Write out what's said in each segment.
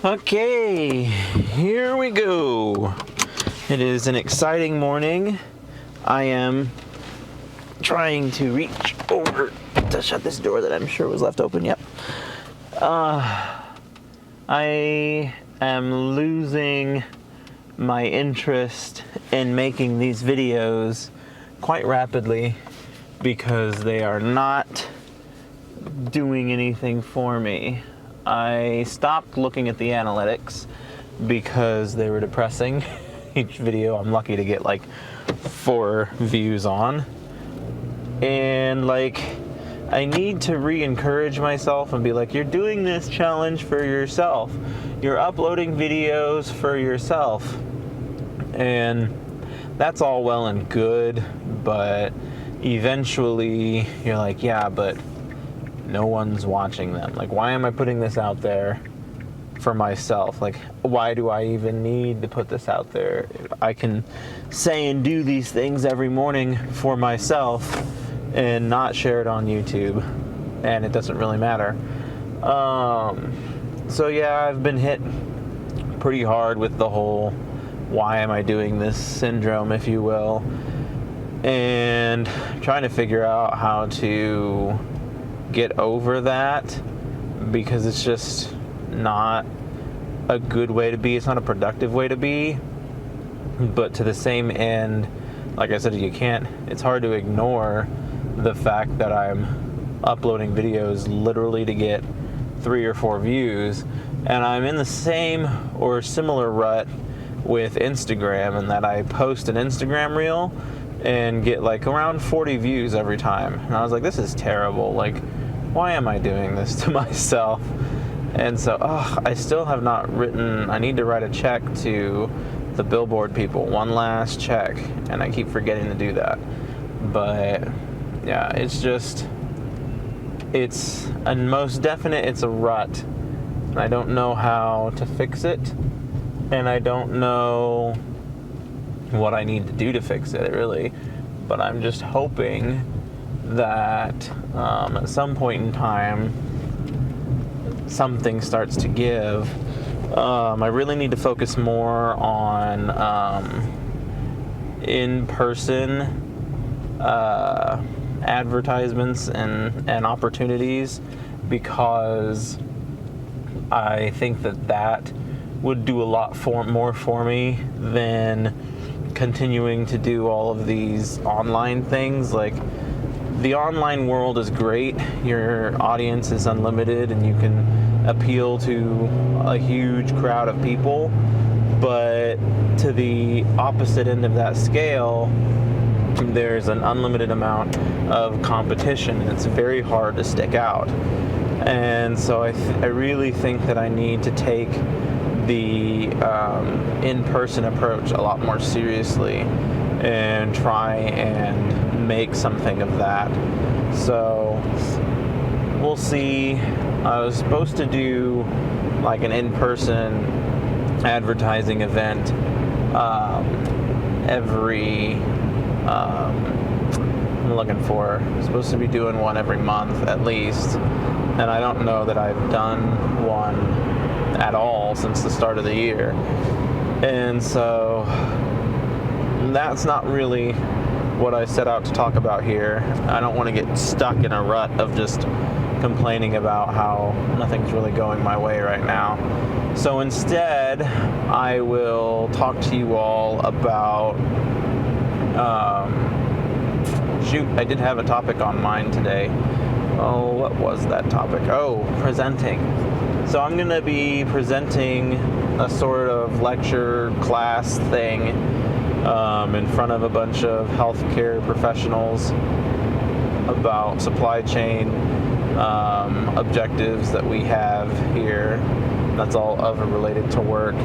Okay, here we go. It is an exciting morning. I am trying to reach over to shut this door that I'm sure was left open. Yep. I am losing my interest in making these videos quite rapidly because they are not doing anything for me. I stopped looking at the analytics because they were depressing. Each video I'm lucky to get like 4 views on. And like, I need to re-encourage myself and be like, you're doing this challenge for yourself. You're uploading videos for yourself. And that's all well and good, but eventually you're like, yeah, but no one's watching them. Like, why am I putting this out there for myself? Like, why do I even need to put this out there? I can say and do these things every morning for myself and not share it on YouTube, and it doesn't really matter. So yeah, I've been hit pretty hard with the whole why am I doing this syndrome, if you will, and trying to figure out how to get over that, because it's just not a good way to be. It's not a productive way to be. But to the same end, like I said, it's hard to ignore the fact that I'm uploading videos literally to get 3 or 4 views, and I'm in the same or similar rut with Instagram, in that I post an Instagram reel and get like around 40 views every time. And I was like, this is terrible. Like, why am I doing this to myself? And so, I still have not written, I need to write a check to the Billboard people, one last check, and I keep forgetting to do that. But yeah, it's a most definite, it's a rut. I don't know how to fix it, and I don't know what I need to do to fix it, really. But I'm just hoping that at some point in time, something starts to give. I really need to focus more on in-person advertisements and opportunities, because I think that would do a lot more for me than continuing to do all of these online things. Like, the online world is great. Your audience is unlimited and you can appeal to a huge crowd of people. But to the opposite end of that scale, there's an unlimited amount of competition, and it's very hard to stick out. And so I really think that I need to take the in-person approach a lot more seriously and try and make something of that. So we'll see. I was supposed to do like an in-person advertising event I'm supposed to be doing one every month at least, and I don't know that I've done one at all since the start of the year. And so that's not really what I set out to talk about here. I don't want to get stuck in a rut of just complaining about how nothing's really going my way right now. So instead, I will talk to you all about I did have a topic on mind today. Oh, what was that topic? Oh, presenting. So I'm going to be presenting a sort of lecture class thing in front of a bunch of healthcare professionals about supply chain objectives that we have here. That's all related to work.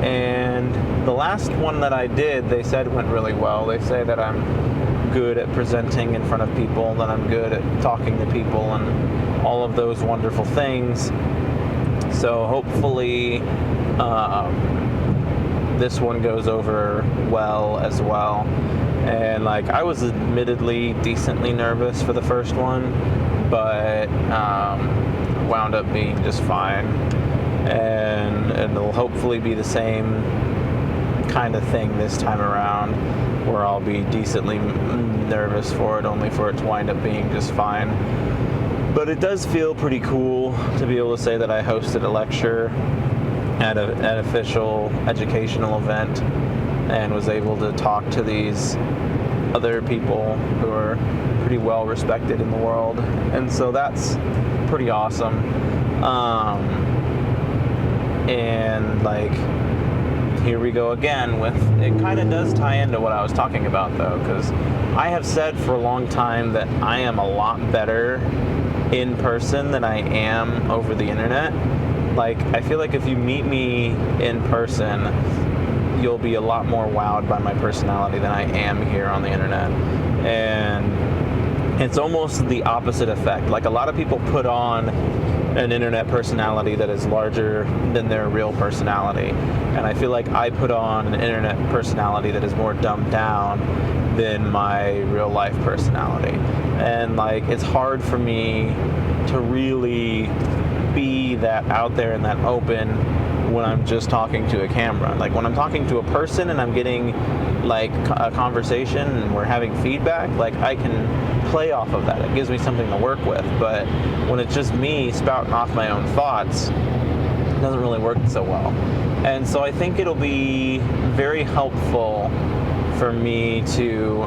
And the last one that I did, they said went really well. They say that I'm good at presenting in front of people, that I'm good at talking to people, and all of those wonderful things. So hopefully this one goes over well as well. And like, I was admittedly decently nervous for the first one, but wound up being just fine. And hopefully be the same kind of thing this time around, where I'll be decently nervous for it, only for it to wind up being just fine. But it does feel pretty cool to be able to say that I hosted a lecture at an official educational event and was able to talk to these other people who are pretty well respected in the world. And so that's pretty awesome. And like, here we go again with, it kind of does tie into what I was talking about though, because I have said for a long time that I am a lot better in person than I am over the internet. Like, I feel like if you meet me in person, you'll be a lot more wowed by my personality than I am here on the internet. And it's almost the opposite effect. Like, a lot of people put on an internet personality that is larger than their real personality. And I feel like I put on an internet personality that is more dumbed down than my real life personality. And like, it's hard for me to really be that out there and that open when I'm just talking to a camera. Like, when I'm talking to a person and I'm getting like a conversation and we're having feedback, like, I can play off of that. It gives me something to work with. But when it's just me spouting off my own thoughts, it doesn't really work so well. And so I think it'll be very helpful for me to,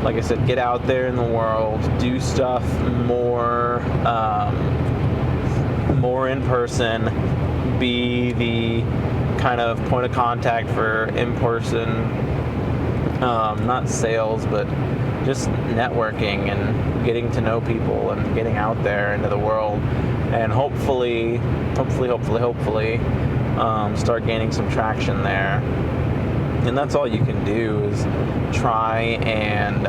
like I said, get out there in the world, do stuff more in person, be the kind of point of contact for in-person, not sales, but just networking and getting to know people and getting out there into the world, and hopefully start gaining some traction there. And that's all you can do, is try and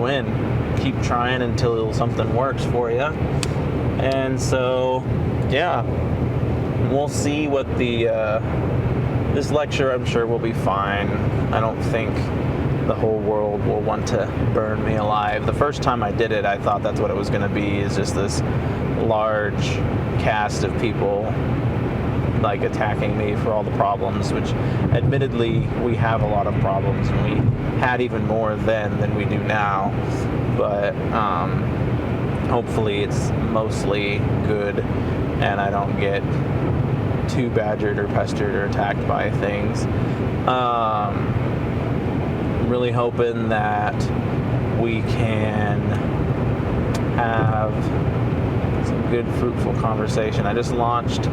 win. Keep trying until something works for you. And so, yeah, we'll see what this lecture, I'm sure, will be fine. I don't think the whole world will want to burn me alive. The first time I did it, I thought that's what it was going to be, is just this large cast of people like attacking me for all the problems, which admittedly we have a lot of problems, and we had even more then than we do now. But hopefully it's mostly good and I don't get too badgered or pestered or attacked by things. Really hoping that we can have some good, fruitful conversation. I just launched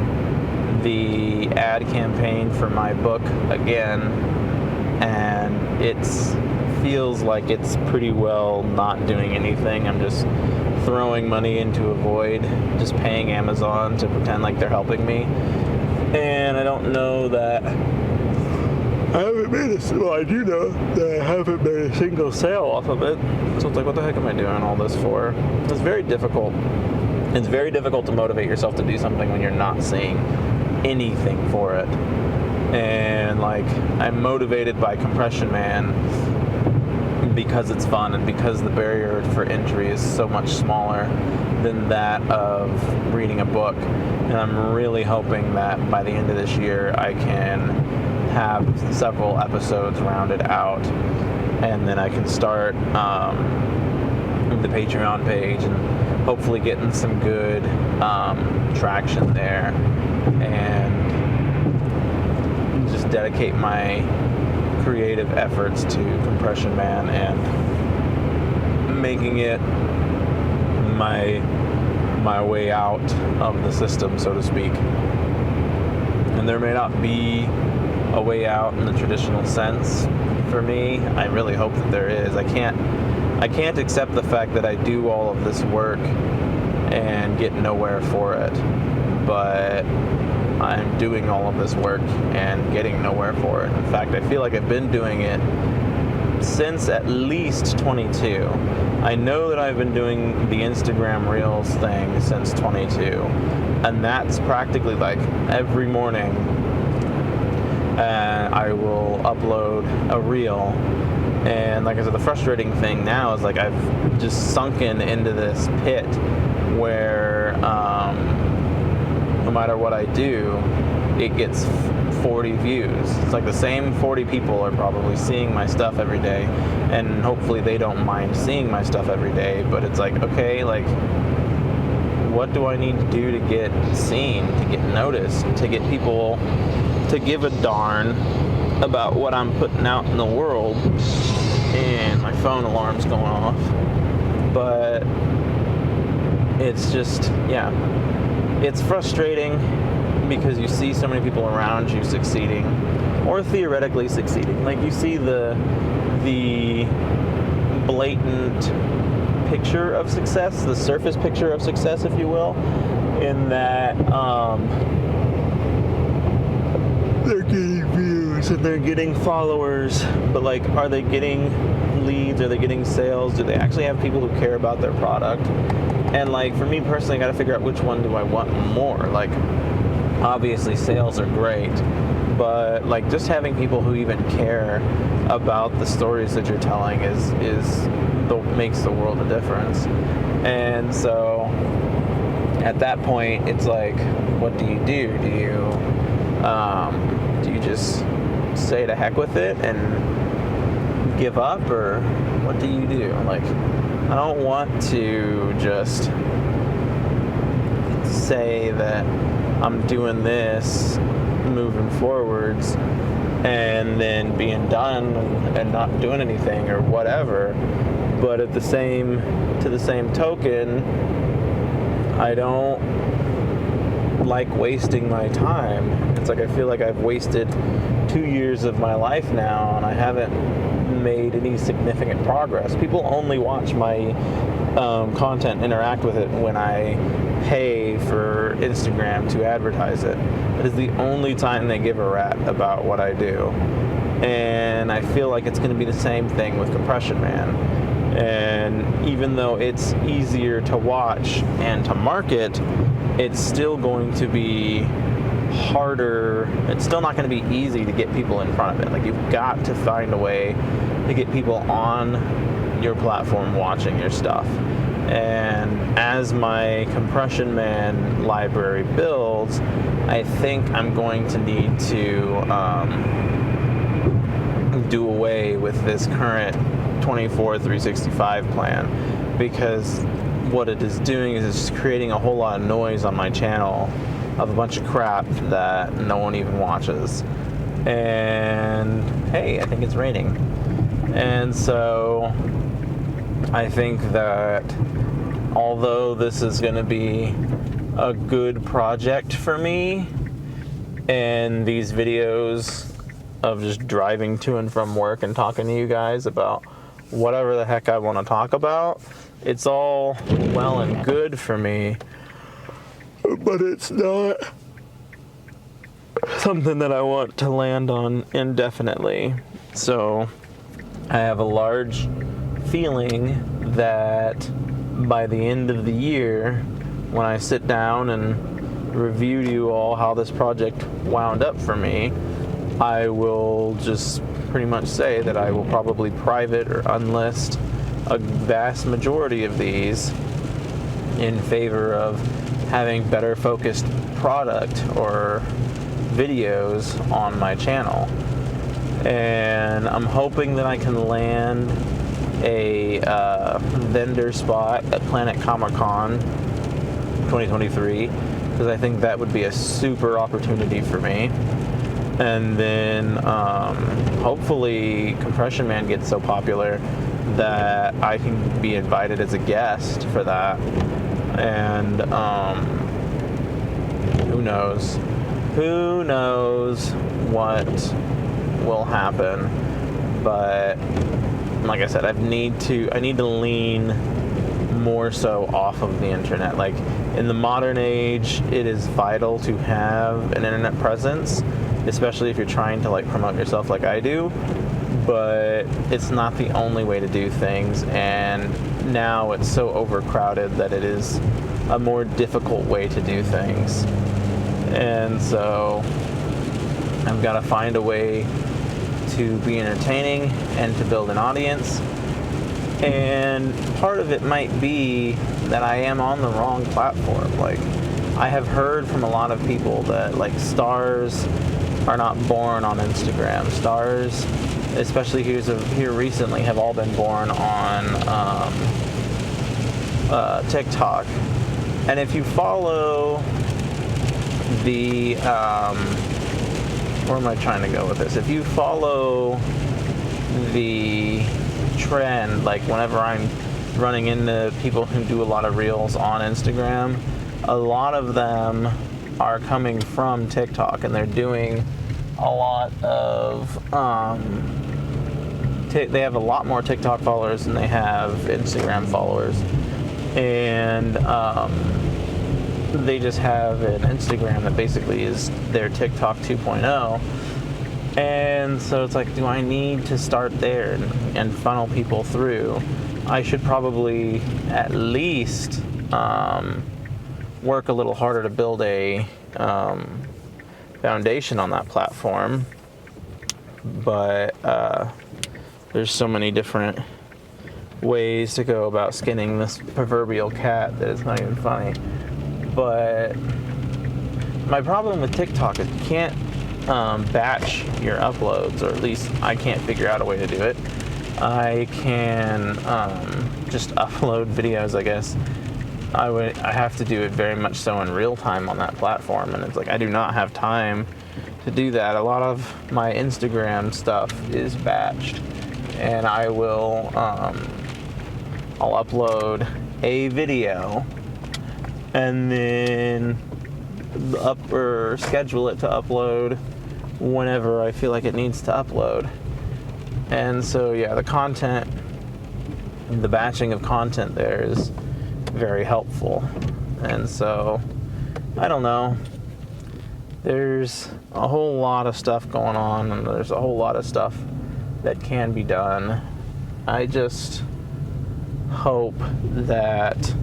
the ad campaign for my book again, and it feels like it's pretty well not doing anything. I'm just throwing money into a void, just paying Amazon to pretend like they're helping me. And I don't know that I do know that I haven't made a single sale off of it. So it's like, what the heck am I doing all this for? It's very difficult. It's very difficult to motivate yourself to do something when you're not seeing anything for it. And like, I'm motivated by Compression Man because it's fun and because the barrier for entry is so much smaller than that of reading a book. And I'm really hoping that by the end of this year I can have several episodes rounded out, and then I can start the Patreon page and hopefully getting some good traction there, and just dedicate my creative efforts to Compression Man and making it my way out of the system, so to speak. And there may not be a way out in the traditional sense for me. I really hope that there is. I can't accept the fact that I do all of this work and get nowhere for it. But I'm doing all of this work and getting nowhere for it. In fact, I feel like I've been doing it since at least 22. I know that I've been doing the Instagram Reels thing since 22. And that's practically like every morning I will upload a reel. And like I said, the frustrating thing now is like I've just sunken into this pit where matter what I do, it gets 40 views. It's like the same 40 people are probably seeing my stuff every day, and hopefully they don't mind seeing my stuff every day, but it's like, okay, like, what do I need to do to get seen, to get noticed, to get people to give a darn about what I'm putting out in the world? And my phone alarm's going off. But it's just, yeah, it's frustrating because you see so many people around you succeeding, or theoretically succeeding. Like, you see the blatant picture of success, the surface picture of success, if you will, in that they're getting views and they're getting followers, but like, are they getting leads? Are they getting sales? Do they actually have people who care about their product? And like, for me personally, I got to figure out which one do I want more. Like, obviously sales are great, but like, just having people who even care about the stories that you're telling makes the world a difference. And so at that point, it's like, what do you do? Do you just say to heck with it and give up, or what do you do? Like, I don't want to just say that I'm doing this moving forwards and then being done and not doing anything or whatever. But to the same token, I don't like wasting my time. It's like, I feel like I've wasted 2 years of my life now, and I haven't made any significant progress. People only watch my content, interact with it when I pay for Instagram to advertise it. It is the only time they give a rat about what I do. And I feel like it's going to be the same thing with Compression Man. And even though it's easier to watch and to market, it's still going to be harder. It's still not going to be easy to get people in front of it. Like, you've got to find a way to get people on your platform watching your stuff. And as my Compression Man library builds, I think I'm going to need to do away with this current 24/365 plan, because what it is doing is it's creating a whole lot of noise on my channel of a bunch of crap that no one even watches. And hey, I think it's raining. And so I think that although this is going to be a good project for me, and these videos of just driving to and from work and talking to you guys about whatever the heck I want to talk about, it's all well and good for me, but it's not something that I want to land on indefinitely. So I have a large feeling that by the end of the year, when I sit down and review to you all how this project wound up for me, I will just pretty much say that I will probably private or unlist a vast majority of these in favor of having better focused product or videos on my channel. And I'm hoping that I can land a vendor spot at Planet Comic Con 2023, because I think that would be a super opportunity for me. And then hopefully Compression Man gets so popular that I can be invited as a guest for that. And who knows what will happen. But like I said, I need to lean more so off of the internet. Like, in the modern age, it is vital to have an internet presence, especially if you're trying to like promote yourself like I do, but it's not the only way to do things, and now it's so overcrowded that it is a more difficult way to do things. And so I've got to find a way to be entertaining and to build an audience. And part of it might be that I am on the wrong platform. Like, I have heard from a lot of people that like stars are not born on Instagram. Stars, especially here recently, have all been born on TikTok. And if you follow the where am I trying to go with this? If you follow the trend, like whenever I'm running into people who do a lot of reels on Instagram, a lot of them are coming from TikTok, and they're doing a lot of they have a lot more TikTok followers than they have Instagram followers, and they just have an Instagram that basically is their TikTok 2.0. And so it's like, do I need to start there and funnel people through? I should probably at least work a little harder to build a foundation on that platform. But there's so many different ways to go about skinning this proverbial cat that it's not even funny. But my problem with TikTok is you can't batch your uploads, or at least I can't figure out a way to do it. I can just upload videos, I guess. I have to do it very much so in real time on that platform, and it's like I do not have time to do that. A lot of my Instagram stuff is batched, and I will I'll upload a video and then schedule it to upload whenever I feel like it needs to upload. And so yeah, the batching of content there is very helpful. And so I don't know, there's a whole lot of stuff going on, and there's a whole lot of stuff that can be done. I just hope that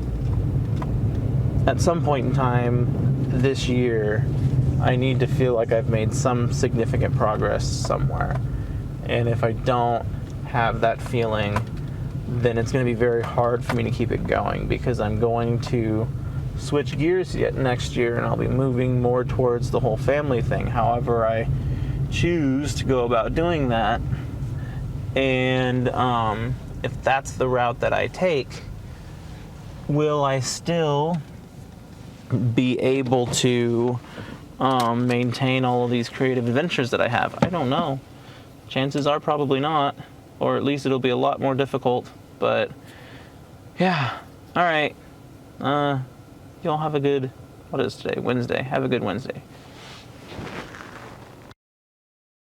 at some point in time this year, I need to feel like I've made some significant progress somewhere. And if I don't have that feeling, then it's going to be very hard for me to keep it going, because I'm going to switch gears yet next year, and I'll be moving more towards the whole family thing, however I choose to go about doing that. And if that's the route that I take, will I still be able to maintain all of these creative adventures that I have? I don't know. Chances are probably not, or at least it'll be a lot more difficult. But yeah, all right. Y'all have a good, what is today? Wednesday. Have a good Wednesday.